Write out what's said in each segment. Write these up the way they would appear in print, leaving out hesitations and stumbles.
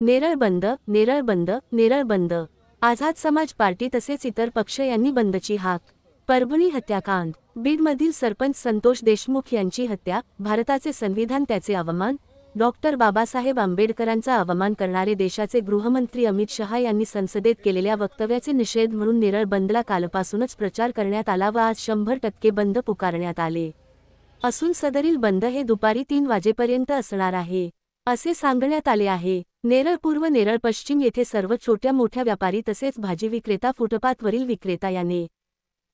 नेरळ बंद, नेरळ बंद, नेरळ बंद। आझाद समाज पार्टी तसेच इतर पक्ष यांनी बंदची हाक। परभणी हत्याकांड। बीडमधील सरपंच संतोष देशमुख यांची हत्या, भारताचे संविधान त्याचे अवमान, डॉक्टर बाबासाहेब आंबेडकरांचा अवमान करणारे देशाचे गृहमंत्री अमित शहा यांनी संसदेत केलेल्या वक्तव्याचे निषेध म्हणून नेरळ बंदला कालपासूनच प्रचार करण्यात आला व आज 100% बंद पुकारण्यात आले असून सदरील बंद हे दुपारी 3 वाजेपर्यंत असणार आहे, असे सांगण्यात आले आहे। नेरळ पूर्व नेरळ पश्चिम येथे सर्व छोट्या मोठ्या व्यापारी तसेच भाजी विक्रेता, फुटपाथवरील विक्रेता याने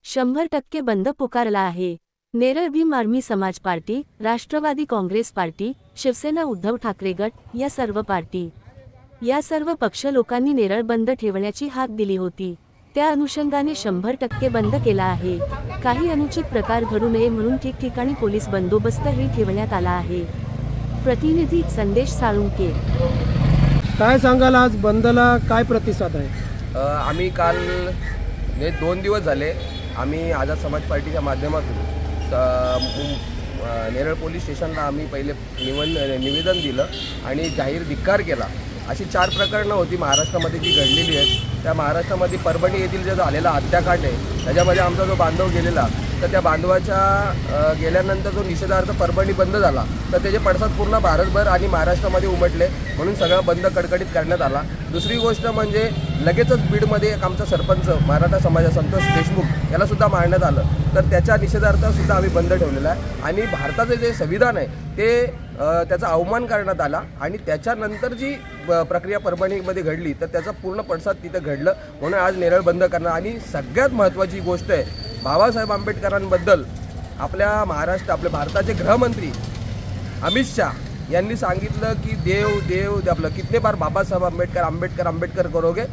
100% बंद पुकारला आहे। नेरळ भीम आर्मी समाज पार्टी, राष्ट्रवादी काँग्रेस पार्टी, शिवसेना उद्धव ठाकरे गट या सर्व पक्ष लोकांनी नेरळ बंद ठेवण्याची हाक दिली होती। त्या अनुषंगाने 100% बंद केला आहे। काही अनुचित प्रकार घडू नये म्हणून ठिकठिकाणी पोलीस बंदोबस्तही ठेवण्यात आला आहे। प्रतिनिधी संदेश साळुंके। काय सांगाल, आज बंदला काय प्रतिसाद आहे? आम्ही काल 2 दिवस झाले आम्ही आझाद समाज पार्टीच्या माध्यमातून नेरळ पोलीस स्टेशनला आम्ही पहिले निवेदन दिलं आणि जाहीर धिक्कार केला। अशी 4 प्रकरणं होती महाराष्ट्रामध्ये जी घडलेली आहेत। त्या महाराष्ट्रामध्ये परभणी येथील जो झालेला हत्याकांड आहे त्याच्यामध्ये आमचा जो बांधव गेलेला, तर त्या बांधवाच्या गेल्यानंतर जो निषेधार्थ परभणी बंद झाला तर त्याचे पडसाद पूर्ण भारतभर आणि महाराष्ट्रामध्ये उमटले, म्हणून सगळं बंद कडकडीत करण्यात आला। दुसरी गोष्ट म्हणजे लगेचच बीडमध्ये एक आमचा सरपंच मराठा समाजा संतोष देशमुख याला सुद्धा मारण्यात आलं, तर त्याच्या निषेधार्थ सुद्धा आम्ही बंद ठेवलेला आहे। आणि भारताचे जे संविधान आहे ते त्याचा अवमान करण्यात आला आणि त्याच्यानंतर जी प्रक्रिया परभणीमध्ये घडली तर त्याचा पूर्ण पडसाद तिथे घडलं, म्हणून आज नेरळ बंद करणं। आणि सगळ्यात महत्त्वाची गोष्ट आहे, बाबासाहेब आंबेडकरांबद्दल आपले भारताचे गृहमंत्री अमित शाह यांनी सांगितलं की देव आपलं कितने बार बाबासाहेब आंबेडकर करोगे,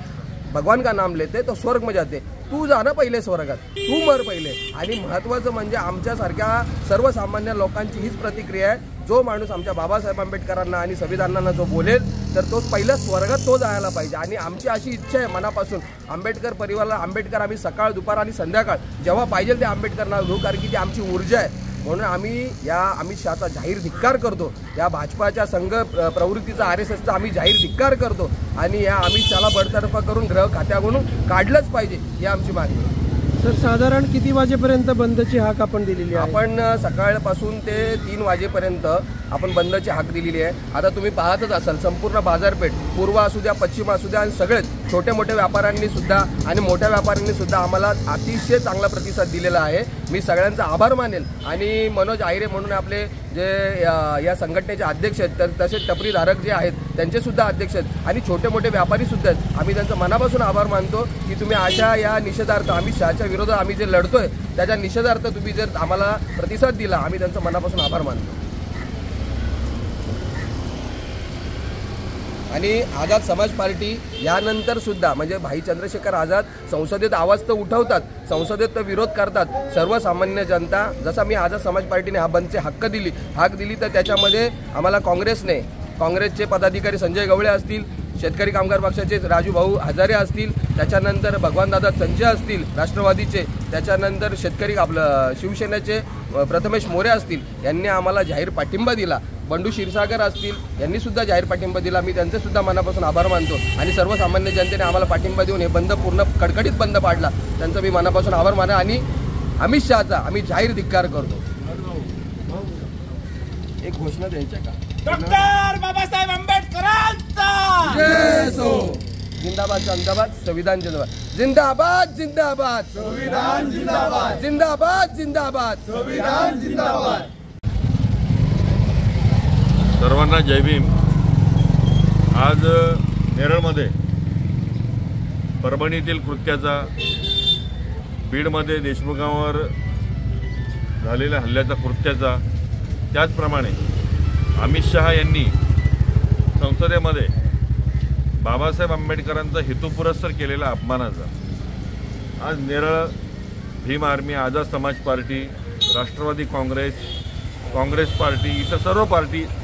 भगवान का नाम लेते तो स्वर्ग में जाते, तू जा ना पहिले स्वर्गात, तू मर पहिले। आणि महत्त्वाचं म्हणजे आमच्यासारख्या सर्वसामान्य लोकांची हीच प्रतिक्रिया आहे, जो माणूस आमच्या बाबासाहेब आंबेडकरांना आणि संविधानांना जो बोलेल तर तो पहिल्या स्वर्गात तो जायला पाहिजे। आणि आमची अशी इच्छा आहे मनापासून, आंबेडकर परिवाराला आंबेडकर आम्ही सकाळ दुपार आणि संध्याकाळ जेव्हा पाहिजे ते आंबेडकरांना घेऊ, कारण की ती आमची ऊर्जा आहे। म्हणून आम्ही या अमित शहाचा जाहीर धिक्कार करतो, या भाजपाच्या संघ प्रवृत्तीचा RSSचा आम्ही जाहीर धिक्कार करतो आणि या अमित शहाला बडतर्फ करून गृह खात्याकडून काढलंच पाहिजे, ही आमची मागणी आहे। सर, साधारण किती वाजेपर्यंत बंदची हाक आपण दिलेली आहे? आपण सकाळपासून ते 3 वाजेपर्यंत आपण बंदची हाक दिलेली आहे। आता तुम्ही पाहतच असाल संपूर्ण बाजारपेठ, पूर्व असू द्या पश्चिम असू द्या, आणि सगळेच छोटे मोठे व्यापाऱ्यांनी सुद्धा आणि मोठ्या व्यापाऱ्यांनी सुद्धा आम्हाला अतिशय चांगला प्रतिसाद दिलेला आहे। मी सगळ्यांचा आभार मानेल। आणि मनोज आहिरे म्हणून आपले जे या संघटनेचे अध्यक्ष आहेत, तर तसेच टपरीधारक जे आहेत त्यांचे सुद्धा अध्यक्ष आहेत आणि छोटे मोठे व्यापारी सुद्धा आहेत, आम्ही त्यांचा मनापासून आभार मानतो की तुम्ही अशा या निषेधार्थ अमित शहाच्या विरोधात आम्ही जे लढतोय त्याच्या निषेधार्थ तुम्ही जर आम्हाला प्रतिसाद दिला, आम्ही त्यांचा मनापासून आभार मानतो। आणि आझाद समाज पार्टी यानंतर सुद्धा म्हणजे भाई चंद्रशेखर आझाद संसदेत आवाज तर उठवतात, संसदेत तर विरोध करतात सर्वसामान्य जनता। जसा मी आझाद समाज पार्टीने हा बंदचे हाक दिली तर त्याच्यामध्ये आम्हाला काँग्रेसचे पदाधिकारी संजय गवळे असतील, शेतकरी कामगार पक्षाचे राजू भाऊ हजारे असतील, त्याच्यानंतर भगवानदादा संजय असतील राष्ट्रवादीचे, त्याच्यानंतर शेतकरी शिवसेनेचे प्रथमेश मोरे असतील, यांनी आम्हाला जाहीर पाठिंबा दिला। बंडू क्षीरसागर असतील यांनी सुद्धा जाहीर पाठिंबा दिला। मी त्यांचे सुद्धा मनापासून आभार मानतो आणि सर्वसामान्य जनतेने आम्हाला पाठिंबा देऊन हे बंद पूर्ण कडकडीत बंद पाडला, त्यांचा मी मनापासून आभार माना आणि अमित शहाचा आम्ही जाहीर धिक्कार करतो। एक घोषणा द्यायची का? डॉक्टर बाबासाहेब आंबेडकरांचा जय असो। जिंदाबाद जिंदाबाद संविधान जिंदाबाद, जिंदाबाद जिंदाबाद संविधान जिंदाबाद, जिंदाबाद जिंदाबाद संविधान जिंदाबाद। सर्वांना जय भीम। आज नेरळमध्ये परभणीतील कृत्याचा, बीडमध्ये देशमुखांवर झालेल्या हल्ल्याचा कृत्याचा, त्याचप्रमाणे अमित शहा यांनी संसदेमध्ये बाबासाहेब आंबेडकरांचा हेतुपुरस्सर केलेला अपमानाचा आज नेरळ भीम आर्मी, आझाद समाज पार्टी, राष्ट्रवादी काँग्रेस पार्टी, इतर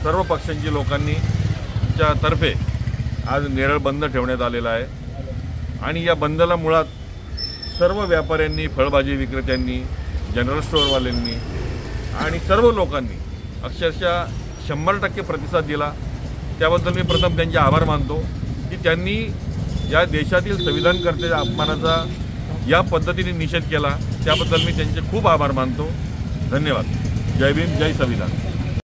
सर्व पक्षांची लोकांच्या तर्फे आज नेरळ बंद ठेवण्यात आलेला आहे। आणि या बंदला मुळात सर्व व्यापाऱ्यांनी, फळभाजी विक्रेत्यांनी, जनरल स्टोअरवाल्यांनी आणि सर्व लोकांनी अक्षरशः 100% प्रतिसाद दिला। त्याबद्दल मी प्रथम त्यांचे आभार मानतो की त्यांनी या देशातील संविधानकर्त्याच्या अपमानाचा या पद्धतीने निषेध केला. त्याबद्दल मी त्यांचे खूप आभार मानतो. धन्यवाद. जय भीम, जय संविधान.